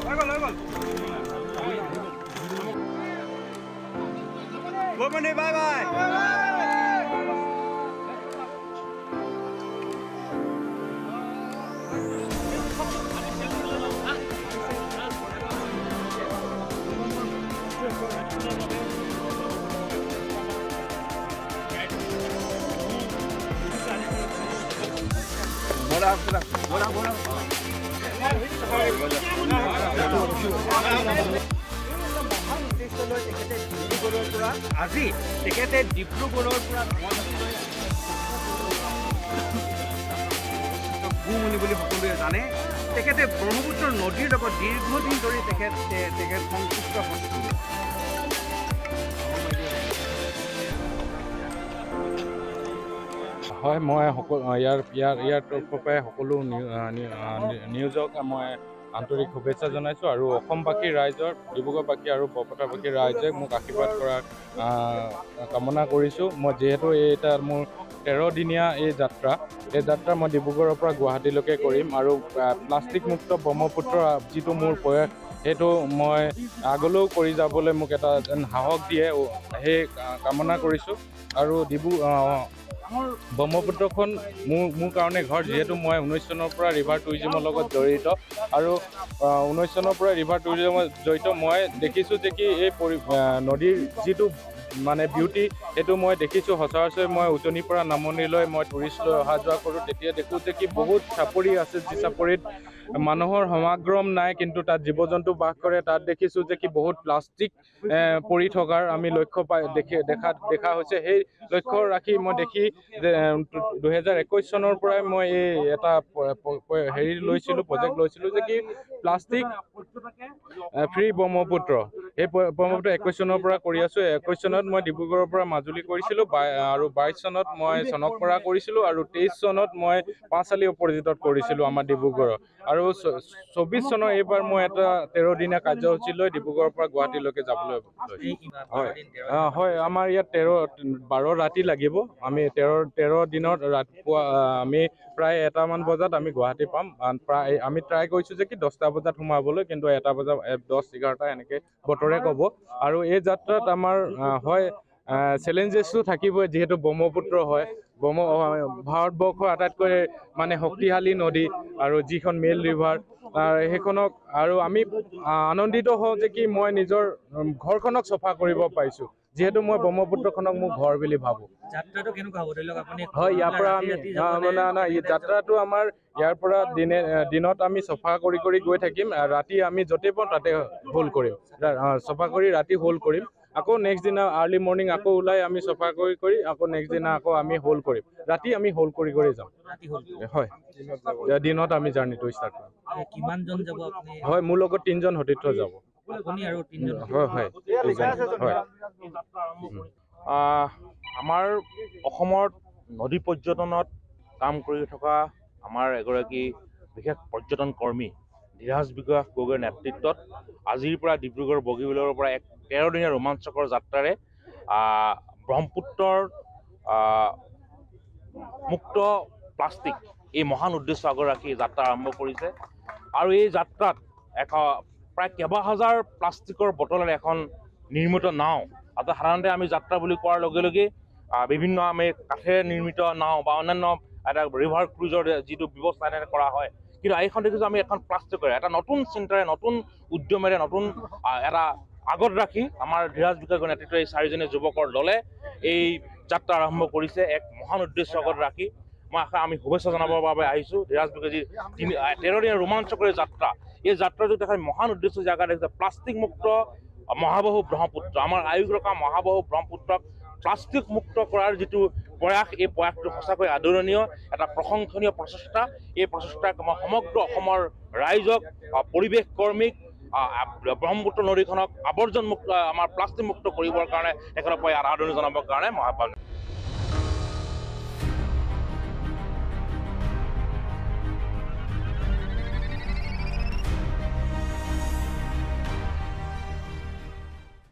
Bye bye. আজি তেখেতে ডিব্ৰুগড়ৰ পৰা ভূমনি বুলি সকলোৱে জানে তেখেতে ব্ৰহ্মপুত্ৰ নদীৰ লগত দীৰ্ঘদিন ধৰি তেখেত সংযুক্ত হৈছিল হয় মই ইয়াৰ তৰফৰ পৰাই সকলো নিউজক মই আন্তৰিক শুভেচ্ছা জনাইছোঁ আৰু অসমবাসী ৰাইজৰ ডিব্ৰুগড়বাসী আৰু বৰপেটাবাসী ৰাইজে মোক আশীৰ্বাদ কৰাৰ কামনা কৰিছোঁ মই যিহেতু এটা মোৰ 13 দিনীয়া এই যাত্ৰা মই ডিব্ৰুগড়ৰ পৰা গুৱাহাটীলৈকে কৰিম আৰু প্লাষ্টিক মুক্ত ব্ৰহ্মপুত্ৰ যিটো মোৰ প্ৰয়াস সেইটো মই আগলৈও কৰি যাবলৈ মোক এটা সাহস দিয়ে সেই কামনা কৰিছোঁ আৰু ব্ৰহ্মপুত্ৰখন মোৰ কাৰণে ঘৰ যিহেতু মই 19 চনৰ পৰা ৰিভাৰ টুৰিজিমৰ লগত জড়িত আৰু 19 চনৰ পৰা ৰিভাৰ টুৰিজিমত জড়িত মই দেখিছোঁ যে কি এই নদীৰ যিটো মানে বিউটি সেইটো মই দেখিছোঁ সচৰাচৰ মই উজনিৰ পৰা নামনিলৈ মই টুৰিষ্ট লৈ অহা যোৱা কৰোঁ তেতিয়া দেখোঁ যে কি বহুত চাপৰি আছে যি চাপৰিত মানুহৰ সমাগম নাই কিন্তু তাত জীৱ জন্তু বাস কৰে তাত দেখিছোঁ যে কি বহুত প্লাষ্টিক পৰি থকাৰ আমি লক্ষ্য দেখা হৈছে সেই লক্ষ্য ৰাখি মই দেখি যে 2021 চনৰ পৰাই মই এই এটা প্ৰজেক্ট লৈছিলোঁ যে কি প্লাষ্টিক ফ্ৰী ব্ৰহ্মপুত্ৰ এই ব্ৰহ্মপুত্ৰ 21 চনৰ পৰা কৰি আছোঁ 21 চনত মই ডিব্ৰুগড়ৰ পৰা মাজুলী কৰিছিলোঁ আৰু 22 চনত মই চনকপাৰা কৰিছিলোঁ আৰু 23 চনত মই পাঁচআলি অপৰাজিতত কৰিছিলোঁ আমাৰ ডিব্ৰুগড়ৰ আৰু 24 চনৰ এইবাৰ মই এটা 13 দিনীয়া কাৰ্যসূচী লৈ ডিব্ৰুগড়ৰ পৰা গুৱাহাটীলৈকে যাবলৈ হয় আমাৰ ইয়াত 12 ৰাতি লাগিব আমি 13 দিনত ৰাতিপুৱা আমি প্ৰায় 1টামান বজাত আমি গুৱাহাটী পাম প্ৰায় আমি ট্ৰাই কৰিছোঁ যে কি 10টা বজাত সোমাবলৈ কিন্তু 1টা বজা 10-11টা এনেকৈ বতৰে ক'ব আৰু এই যাত্ৰাত আমাৰ হয় চেলেঞ্জেছো থাকিবই যিহেতু ব্ৰহ্মপুত্ৰ হয় ভাৰতবৰ্ষৰ আটাইতকৈ মানে শক্তিশালী নদী আৰু যিখন মেইল ৰিভাৰ সেইখনক আৰু আমি আনন্দিত হওঁ যে কি মই নিজৰ ঘৰখনক চফা কৰিব পাৰিছোঁ যিহেতু মই ব্ৰহ্মপুত্ৰখনক মোৰ ঘৰ বুলি ভাবোঁ যাত্ৰাটো কেনেকুৱা হ'ব ধৰি লওক আপুনি হয় ইয়াৰ পৰা আমি যাত্ৰাটো আমাৰ ইয়াৰ পৰা দিনত আমি চফা কৰি গৈ থাকিম ৰাতি আমি য'তে পাওঁ তাতে হোল্ড কৰিম চফা কৰি ৰাতি হোল্ড কৰিম আকৌ নেক্সট দিনা আৰ্লি মৰ্ণিং আকৌ ওলাই আমি চফা কৰি আকৌ নেক্সট দিনা আকৌ আমি হোল্ড কৰিম ৰাতি আমি হোল্ড কৰি যাম হয় দিনত আমি জাৰ্ণিটো ষ্টাৰ্ট কৰিম কিমানজন যাব আপুনি হয় মোৰ লগত 3জন সতীৰ্থ যাব আপুনি আৰু 3জন হয় আমাৰ অসমত নদী পৰ্যটনত কাম কৰি থকা আমাৰ এগৰাকী বিশেষ পৰ্যটন কৰ্মী ধীৰাজ বিকাশ গগৈৰ নেতৃত্বত আজিৰ পৰা ডিব্ৰুগড় বগীবিলৰ পৰা এক 13 দিনীয়া ৰোমাঞ্চকৰ যাত্ৰাৰে ব্ৰহ্মপুত্ৰৰ মুক্ত প্লাষ্টিক এই মহান উদ্দেশ্য আগত ৰাখি যাত্ৰা আৰম্ভ কৰিছে আৰু এই যাত্ৰাত প্ৰায় কেইবা হাজাৰ প্লাষ্টিকৰ বটলেৰে এখন নিৰ্মিত নাও আৰু সাধাৰণতে আমি যাত্ৰা বুলি কোৱাৰ লগে লগে বিভিন্ন আমি কাঠেৰে নিৰ্মিত নাও বা অন্যান্য এটা ৰিভাৰ ক্ৰুজৰ যিটো ব্যৱস্থা কৰা হয় কিন্তু এইখন দেখিছোঁ আমি এখন প্লাষ্টিকৰে এটা নতুন চিন্তাৰে নতুন উদ্যমেৰে নতুন এটা আগত ৰাখি আমাৰ ধীৰাজ বিকাশৰ নেতৃত্বত এই 4জনীয়া যুৱকৰ দলে এই যাত্ৰা আৰম্ভ কৰিছে এক মহান উদ্দেশ্য আগত ৰাখি আমি শুভেচ্ছা জনাবৰ বাবে আহিছোঁ ধীৰাজ বিকাশজী 13 দিনীয়া ৰোমাঞ্চকৰী যাত্ৰা এই যাত্ৰাটো দেখাই মহান উদ্দেশ্য জাগা দেখিছে প্লাষ্টিক মুক্ত মহাবাহু ব্ৰহ্মপুত্ৰ আমাৰ আয়ুস ৰখা মহাবাহু ব্ৰহ্মপুত্ৰক প্লাষ্টিক মুক্ত কৰাৰ যিটো প্ৰয়াস এই প্ৰয়াসটো সঁচাকৈ আদৰণীয় এটা প্ৰশংসনীয় প্ৰচেষ্টা এই প্ৰচেষ্টাক মই সমগ্ৰ অসমৰ ৰাইজক পৰিৱেশ কৰ্মীক ব্ৰহ্মপুত্ৰ নদীখনক আৱৰ্জন মুক্ত আমাৰ প্লাষ্টিক মুক্ত কৰিবৰ কাৰণে তেখেতৰ পৰা আদৰণি জনাবৰ কাৰণে মই আহ্বান